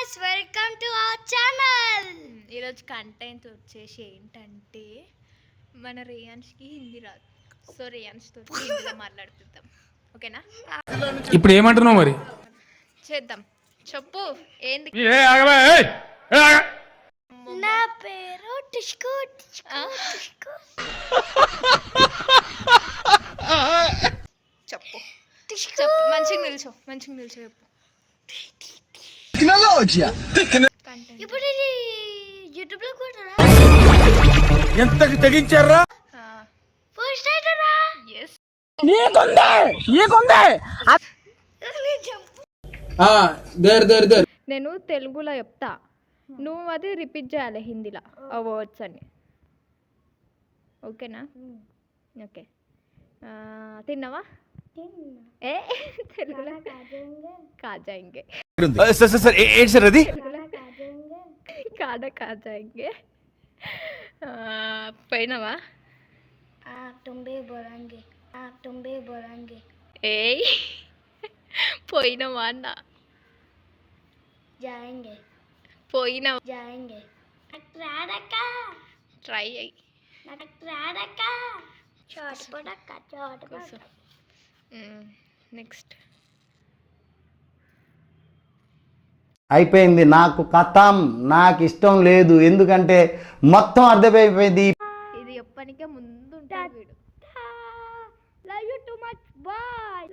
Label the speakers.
Speaker 1: Viewers welcome to our channel.
Speaker 2: ఈరోజు content వచ్చేసి ఏంటంటే మన రేయాన్స్కి హిందీ రాదు, సో రేయాన్స్ తోటి హిందీలో మాట్లాడుతుందాం. ఓకేనా?
Speaker 3: ఇప్పుడు ఏమంటున్నావు మరి?
Speaker 2: చేద్దాం. చెప్పు ఏంది?
Speaker 1: నా పేరు టిష్కు టిష్కు టిష్కు.
Speaker 2: చెప్పు చెప్పు, మంచిగా నిల్చో చెప్పు. కంటెంట్
Speaker 1: ఇప్పుడు ఇది యూట్యూబ్ లో కూడా
Speaker 3: ఎంత తెగించారా?
Speaker 1: ఫస్ట్ అయితరా?
Speaker 2: ఎస్. నేను తెలుగులో చెప్తా, నువ్వు అది రిపీట్ చేయాలి హిందీలో ఆ వర్డ్స్ అని. ఓకేనా? ఓకే. తిన్నావా? ఏ తెలుగులో కాజాయింగే
Speaker 3: ఏంటి సార్ అది?
Speaker 2: కాజాయింగే. పోయినావా?
Speaker 1: తుంబే బోలాంగే
Speaker 2: ఏయ్ పోయినావా అన్న?
Speaker 1: జాయింగే
Speaker 2: పోయినావా?
Speaker 1: జాయింగే. రాడక
Speaker 2: ట్రై అయ్యి
Speaker 1: రాడక చోట పడక చోట పడక.
Speaker 2: నెక్స్ట్.
Speaker 4: అయిపోయింది, నాకు కథం, నాకు ఇష్టం లేదు, ఎందుకంటే మొత్తం అర్థమైపోయింది.
Speaker 2: ఇది ఎప్పటికే ముందు ఉంటాడు వీడు.
Speaker 1: Love you too much bye.